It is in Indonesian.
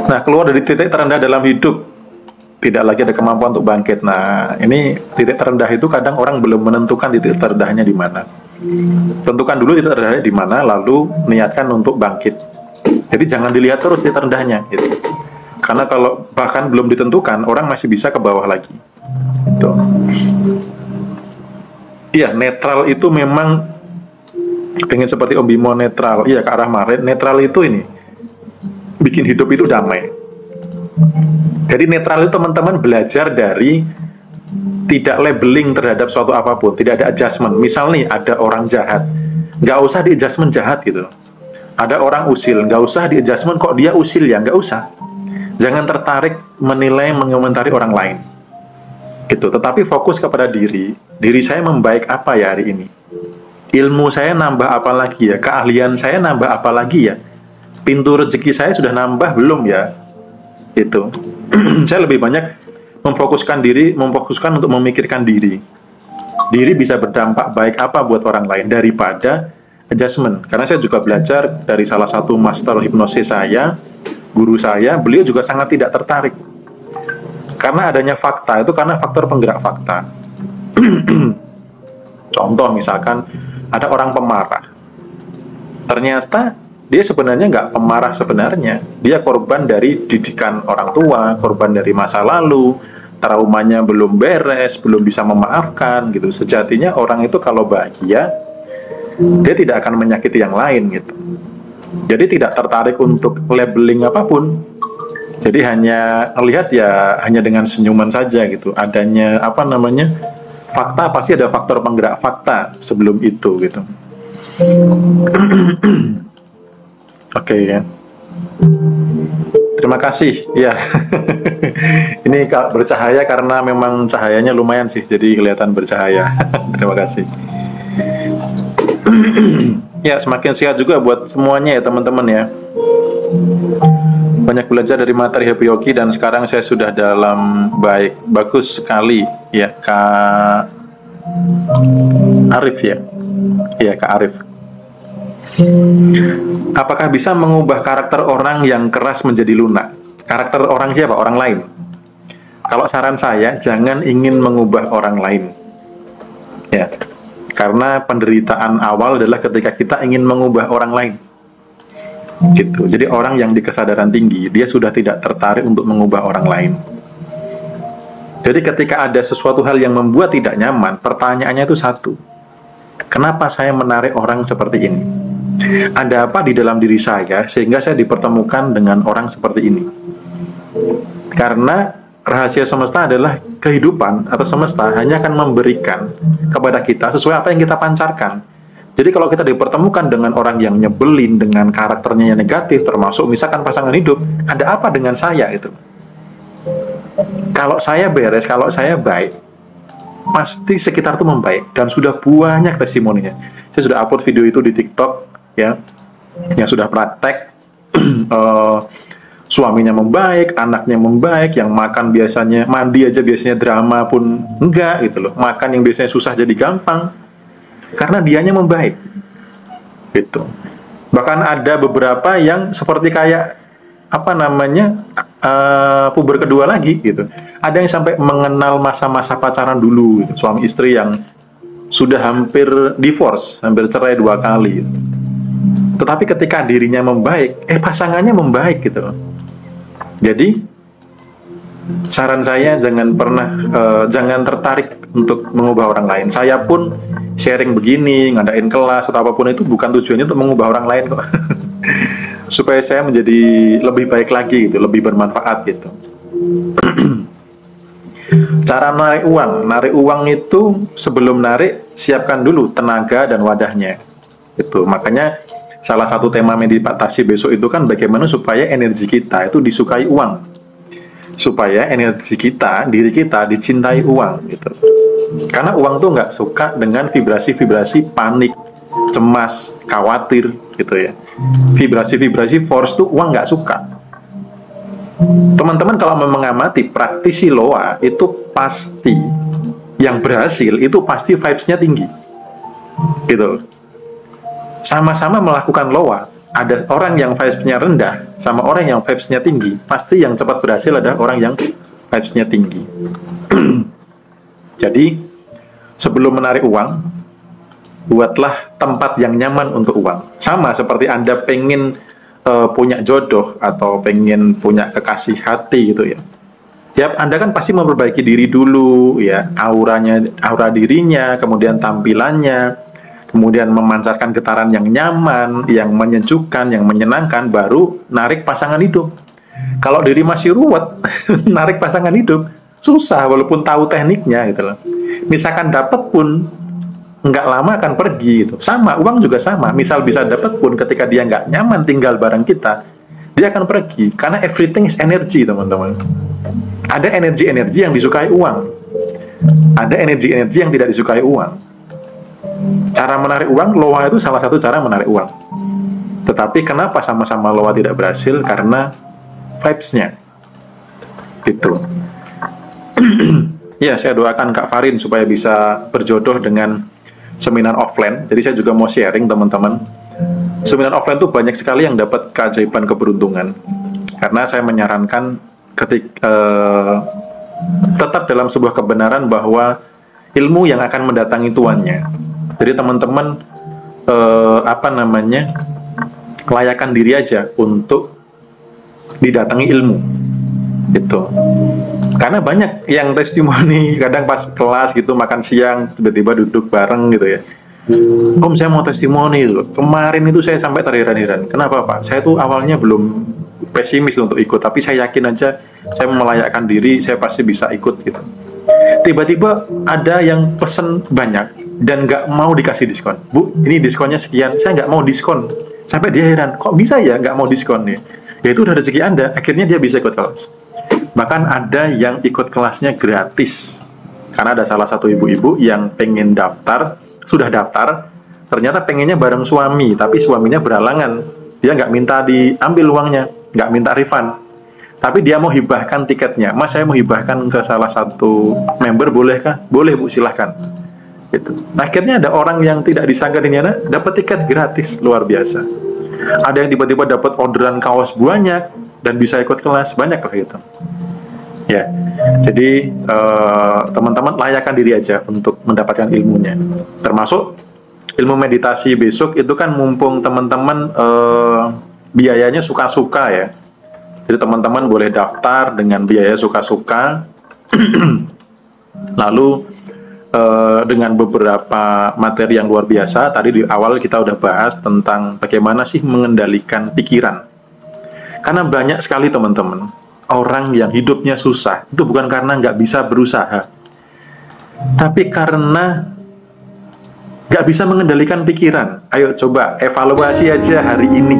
Nah, keluar dari titik terendah dalam hidup, tidak lagi ada kemampuan untuk bangkit. Nah, ini titik terendah itu kadang orang belum menentukan titik terendahnya di mana. Tentukan dulu titik terendahnya di mana, lalu niatkan untuk bangkit. Jadi jangan dilihat terus titik terendahnya, gitu. Karena kalau bahkan belum ditentukan, orang masih bisa ke bawah lagi. Gitu. Iya, netral itu memang pengen seperti Om Bimo netral. Iya, ke arah Maret. Netral itu ini bikin hidup itu damai. Jadi netral itu teman-teman belajar dari tidak labeling terhadap suatu apapun, tidak ada adjustment. Misal nih ada orang jahat, nggak usah di adjustment jahat gitu. Ada orang usil, nggak usah di adjustment kok dia usil ya, nggak usah. Jangan tertarik menilai, mengomentari orang lain. Gitu. Tetapi fokus kepada diri saya membaik apa ya hari ini? Ilmu saya nambah apa lagi ya? Keahlian saya nambah apa lagi ya? Pintu rezeki saya sudah nambah belum ya? Itu. Saya lebih banyak memfokuskan untuk memikirkan diri. Diri bisa berdampak baik apa buat orang lain daripada adjustment. Karena saya juga belajar dari salah satu master hipnosis saya, guru saya, beliau juga sangat tidak tertarik. Karena adanya fakta, itu karena faktor penggerak fakta. Contoh misalkan, ada orang pemarah. Ternyata dia sebenarnya nggak pemarah sebenarnya. Dia korban dari didikan orang tua, korban dari masa lalu, traumanya belum beres, belum bisa memaafkan gitu. Sejatinya orang itu kalau bahagia, dia tidak akan menyakiti yang lain gitu. Jadi tidak tertarik untuk labeling apapun. Jadi hanya melihat ya hanya dengan senyuman saja gitu. Adanya fakta, pasti ada faktor penggerak fakta sebelum itu gitu. Oke ya. Terima kasih ya. Ini bercahaya karena memang cahayanya lumayan sih, jadi kelihatan bercahaya. Terima kasih. Ya, semakin sehat juga buat semuanya ya teman-teman ya. Banyak belajar dari materi Happy Yogi dan sekarang saya sudah dalam bagus sekali ya Kak Arif ya. Iya Kak Arif. Apakah bisa mengubah karakter orang yang keras menjadi lunak? Karakter orang siapa? Orang lain. Kalau saran saya, jangan ingin mengubah orang lain. Ya. Karena penderitaan awal adalah ketika kita ingin mengubah orang lain. Gitu. Jadi orang yang di kesadaran tinggi, dia sudah tidak tertarik untuk mengubah orang lain. Jadi ketika ada sesuatu hal yang membuat tidak nyaman, pertanyaannya itu satu. Kenapa saya menarik orang seperti ini? Ada apa di dalam diri saya sehingga saya dipertemukan dengan orang seperti ini? Karena rahasia semesta adalah kehidupan atau semesta hanya akan memberikan kepada kita sesuai apa yang kita pancarkan. Jadi kalau kita dipertemukan dengan orang yang nyebelin, dengan karakternya yang negatif, termasuk misalkan pasangan hidup, ada apa dengan saya itu? Kalau saya beres, kalau saya baik, pasti sekitar itu membaik. Dan sudah banyak testimoninya. Saya sudah upload video itu di TikTok ya, yang sudah praktek. Suaminya membaik, anaknya membaik, yang makan biasanya, mandi aja biasanya drama pun enggak gitu loh. Makan yang biasanya susah jadi gampang, karena dianya membaik gitu. Bahkan ada beberapa yang seperti kayak puber kedua lagi gitu. Ada yang sampai mengenal masa-masa pacaran dulu gitu. Suami istri yang sudah hampir divorce, hampir cerai 2 kali gitu. Tetapi ketika dirinya membaik, pasangannya membaik gitu loh. Jadi saran saya jangan tertarik untuk mengubah orang lain. Saya pun sharing begini, ngadain kelas atau apapun itu bukan tujuannya untuk mengubah orang lain kok. Supaya saya menjadi lebih baik lagi gitu, lebih bermanfaat gitu. Cara narik uang itu sebelum narik siapkan dulu tenaga dan wadahnya. Itu makanya salah satu tema meditasi besok itu kan bagaimana supaya energi kita itu disukai uang. Supaya energi kita, diri kita dicintai uang gitu. Karena uang tuh nggak suka dengan vibrasi-vibrasi panik, cemas, khawatir gitu ya. Vibrasi-vibrasi force tuh uang nggak suka. Teman-teman kalau mengamati praktisi loa itu pasti yang berhasil itu pasti vibes-nya tinggi gitu. Sama-sama melakukan loa, ada orang yang vibes-nya rendah sama orang yang vibes-nya tinggi, pasti yang cepat berhasil adalah orang yang vibes-nya tinggi. Jadi sebelum menarik uang, buatlah tempat yang nyaman untuk uang. Sama seperti Anda pengen punya jodoh atau pengen punya kekasih hati gitu ya. Ya, Anda kan pasti memperbaiki diri dulu ya, aura dirinya, kemudian tampilannya, kemudian memancarkan getaran yang nyaman, yang menyejukkan, yang menyenangkan, baru narik pasangan hidup. Kalau diri masih ruwet, narik pasangan hidup susah walaupun tahu tekniknya gitu loh. Misalkan dapat pun nggak lama akan pergi gitu. Sama, uang juga sama. Misal bisa dapat pun ketika dia nggak nyaman tinggal bareng kita, dia akan pergi. Karena everything is energy, teman-teman. Ada energi-energi yang disukai uang. Ada energi-energi yang tidak disukai uang. Cara menarik uang, loa itu salah satu cara menarik uang. Tetapi kenapa sama-sama loa tidak berhasil? Karena vibes-nya. Gitu. Ya, saya doakan Kak Farin supaya bisa berjodoh dengan seminar offline. Jadi saya juga mau sharing, teman-teman. Seminar offline tuh banyak sekali yang dapat keajaiban keberuntungan. Karena saya menyarankan tetap dalam sebuah kebenaran bahwa ilmu yang akan mendatangi tuannya. Jadi teman-teman layakan diri aja untuk didatangi ilmu. Gitu. Karena banyak yang testimoni kadang pas kelas gitu makan siang tiba-tiba duduk bareng gitu ya. Om, saya mau testimoni loh. Kemarin itu saya sampai terheran-heran. Kenapa Pak? Saya tuh awalnya belum pesimis untuk ikut, tapi saya yakin aja saya melayakkan diri, saya pasti bisa ikut gitu. Tiba-tiba ada yang pesen banyak dan nggak mau dikasih diskon. Bu, ini diskonnya sekian, saya nggak mau diskon. Sampai dia heran, kok bisa ya nggak mau diskon nih? Ya itu udah rezeki Anda, akhirnya dia bisa ikut kelas. Bahkan ada yang ikut kelasnya gratis. Karena ada salah satu ibu-ibu yang pengen daftar, sudah daftar, ternyata pengennya bareng suami, tapi suaminya beralangan. Dia nggak minta diambil uangnya, nggak minta refund. Tapi dia mau hibahkan tiketnya. Mas, saya mau hibahkan ke salah satu member, bolehkah? Boleh Bu, silahkan. Gitu. Akhirnya ada orang yang tidak disangka dirinya dapat tiket gratis, luar biasa. Ada yang tiba-tiba dapat orderan kaos banyak dan bisa ikut kelas, banyak lah gitu. Ya, jadi teman-teman layakan diri aja untuk mendapatkan ilmunya. Termasuk ilmu meditasi besok itu kan mumpung teman-teman biayanya suka-suka ya. Jadi teman-teman boleh daftar dengan biaya suka-suka. Lalu dengan beberapa materi yang luar biasa. Tadi di awal kita udah bahas tentang bagaimana sih mengendalikan pikiran. Karena banyak sekali teman-teman orang yang hidupnya susah, itu bukan karena nggak bisa berusaha, tapi karena nggak bisa mengendalikan pikiran. Ayo coba evaluasi aja hari ini.